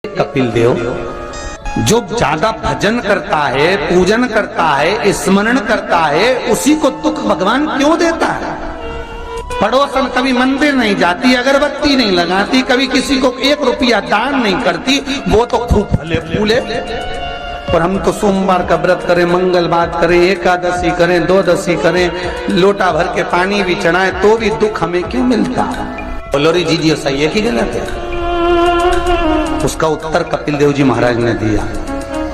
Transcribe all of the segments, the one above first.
कपिल देव जो ज्यादा भजन करता है, पूजन करता है, स्मरण करता है, उसी को दुख भगवान क्यों देता है? पड़ोसन कभी मंदिर नहीं जाती, अगरबत्ती नहीं लगाती, कभी किसी को 1 रुपया दान नहीं करती, वो तो खूब फले फूले। और हम तो सोमवार का व्रत करें, मंगलवार करें, एकादशी करें, द्वादशी करें, लोटा भर के पानी भी चढ़ाएं, तो भी दुख हमें क्यों मिलता? बोलो रे जी सही है कि गलत है? उसका उत्तर कपिल देव जी महाराज ने दिया,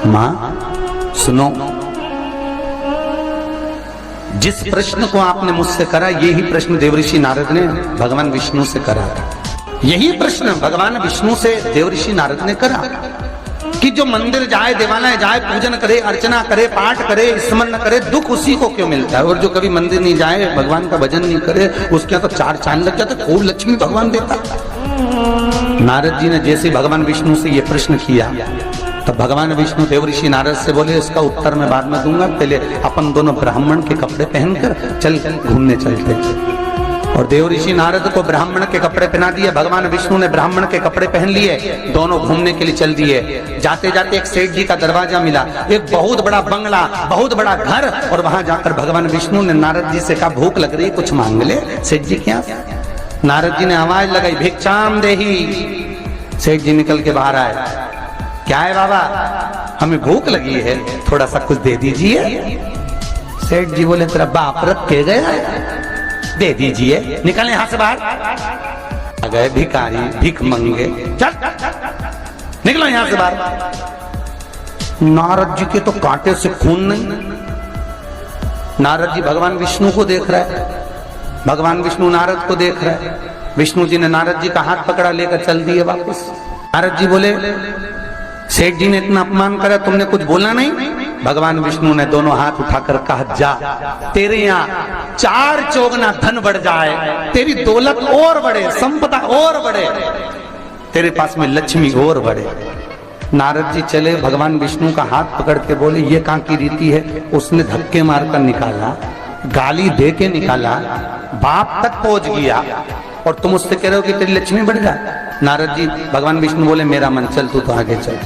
मां सुनो, जिस प्रश्न को आपने मुझसे करा, यही प्रश्न देवऋषि नारद ने भगवान विष्णु से करा था। यही प्रश्न भगवान विष्णु से देवऋषि नारद ने करा कि जो मंदिर जाए, देवालय जाए, पूजन करे, अर्चना करे, पाठ करे, स्मरण करे, दुख उसी को क्यों मिलता है? और जो कभी मंदिर नहीं जाए, भगवान का भजन नहीं करे, उसके तो 4 चांद लग जाते, खूब लक्ष्मी भगवान देता। नारद जी ने जैसे भगवान विष्णु से ये प्रश्न किया, तो भगवान विष्णु देवऋषि नारद से बोले, इसका उत्तर मैं बाद में दूंगा, पहले अपन दोनों ब्राह्मण के कपड़े पहनकर चल घूमने चलते। और देवऋषि नारद को ब्राह्मण के कपड़े पहना दिए, भगवान विष्णु ने ब्राह्मण के कपड़े पहन लिए, दोनों घूमने के लिए चल दिए। जाते जाते एक सेठ जी का दरवाजा मिला, एक बहुत बड़ा बंगला, बहुत बड़ा घर, और वहां जाकर भगवान विष्णु ने नारद जी से कहा, भूख लग रही, कुछ मांग ले। सेठ जी क्या? नारद जी ने आवाज लगाई, भिक्षाम देही। सेठ जी निकल के बाहर आए, क्या है बाबा? हमें भूख लगी है, थोड़ा सा कुछ दे दीजिए। सेठ जी बोले, तेरा बाप रख के गया है, दे दीजिए, निकल यहां से बाहर। आ गए भिखारी, भीख मंगे, चल निकलो यहां से बाहर। नारद जी के तो कांटे से खून नहीं। नारद जी भगवान विष्णु को देख रहे हैं, भगवान विष्णु नारद को देख रहे हैं। विष्णु जी ने नारद जी का हाथ पकड़ा, लेकर चल दिए वापस। नारद जी बोले, सेठ जी ने इतना अपमान करा, तुमने कुछ बोला नहीं? भगवान विष्णु ने दोनों हाथ उठाकर कहा, जा, तेरे यहाँ 4 चौगुना धन बढ़ जाए, तेरी दौलत और बढ़े, संपदा और बढ़े, तेरे पास में लक्ष्मी और बढ़े। नारद जी चले, भगवान विष्णु का हाथ पकड़ के बोले, ये कहाँ की रीति है? उसने धक्के मारकर निकाला, गाली दे के निकाला, बाप तक पहुंच गया, और तुम उससे कह रहे हो कि तेरी लक्ष्मी बढ़ जाए। नारद जी भगवान विष्णु बोले, मेरा मन, चल तू तो आगे चल।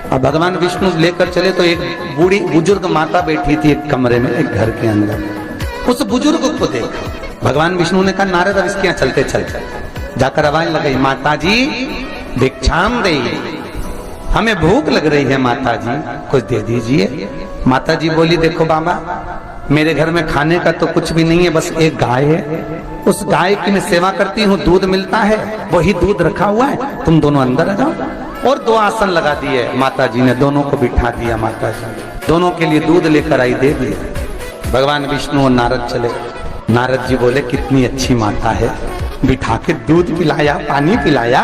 अब भगवान विष्णु लेकर चले तो एक बूढ़ी बुजुर्ग माता बैठी थी एक कमरे में, एक घर के अंदर। उस बुजुर्ग को देख भगवान विष्णु ने कहा, नारद अब इसके यहाँ चलते चलते। जाकर आवाज लगाई, माता जी भिक्षाम दे, हमें भूख लग रही है माता जी, कुछ दे दीजिए। माता जी बोली, देखो बाबा, मेरे घर में खाने का तो कुछ भी नहीं है, बस एक गाय है, उस गाय की मैं सेवा करती हूँ, दूध मिलता है, वही दूध रखा हुआ है, तुम दोनों अंदर आ जाओ। और 2 आसन लगा दिए माता जी ने, दोनों को बिठा दिया। माता जी दोनों के लिए दूध लेकर आई, दे दिया। भगवान विष्णु और नारद चले। नारद जी बोले, कितनी अच्छी माता है, बिठा के दूध पिलाया, पानी पिलाया,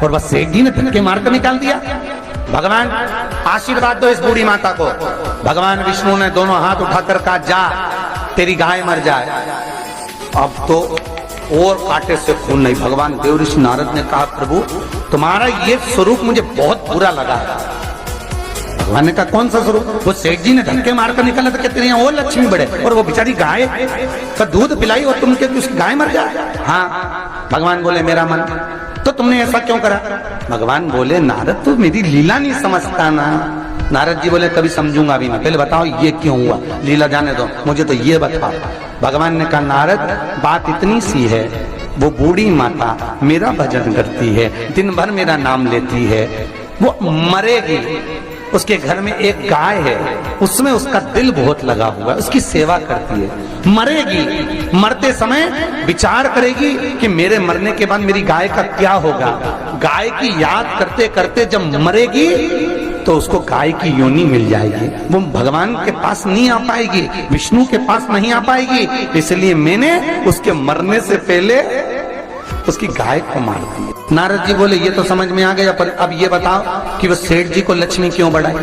और बस सेठ जी ने धक्के मारकर निकाल दिया। भगवान आशीर्वाद दो इस बूढ़ी माता को। भगवान विष्णु ने दोनों हाथ उठाकर कहा, जा, तेरी गाय मर जाए। अब तो और कांटे से खून नहीं। भगवान देवऋषि नारद ने कहा, प्रभु तुम्हारा ये स्वरूप मुझे बहुत बुरा लगा। भगवान ने कहा, कौन सा स्वरूप? वो सेठ जी ने धक्के मारकर निकला तो कहते हैं, और लक्ष्मी बढ़े, और वो बेचारी गाय का दूध पिलाई और तुम कहते उसकी गाय मर जाए। हाँ। भगवान बोले, मेरा मन, तो तुमने ऐसा क्यों करा? भगवान बोले, नारद तू मेरी लीला नहीं समझता ना। नारद जी बोले, कभी समझूंगा भी नहीं, पहले बताओ ये क्यों हुआ, लीला जाने दो, मुझे तो ये बताओ। भगवान ने कहा, नारद बात इतनी सी है, वो बूढ़ी माता मेरा भजन करती है, दिन भर मेरा नाम लेती है, वो मरेगी, उसके घर में एक गाय है, उसमें उसका दिल बहुत लगा हुआ है, उसकी सेवा करती है, मरेगी, मरते समय विचार करेगी कि मेरे मरने के बाद मेरी गाय का क्या होगा। गाय की याद करते करते जब मरेगी तो उसको गाय की योनि मिल जाएगी, वो भगवान के पास नहीं आ पाएगी, विष्णु के पास नहीं आ पाएगी, इसलिए मैंने उसके मरने से पहले उसकी गाय को मार दिया। नारद जी बोले, ये तो समझ में आ गया, पर अब ये बताओ कि वो सेठ जी को लक्ष्मी क्यों बढ़ाई?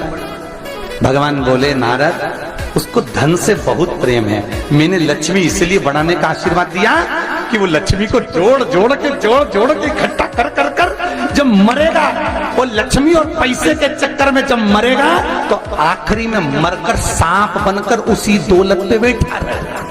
भगवान बोले, नारद उसको धन से बहुत प्रेम है, मैंने लक्ष्मी इसलिए बढ़ाने का आशीर्वाद दिया कि वो लक्ष्मी को जोड़ जोड़ के इकट्ठा कर कर कर जब मरेगा, वो लक्ष्मी और पैसे के चक्कर में जब मरेगा तो आखिरी में मरकर सांप बनकर उसी दौलत पे बैठा रहेगा।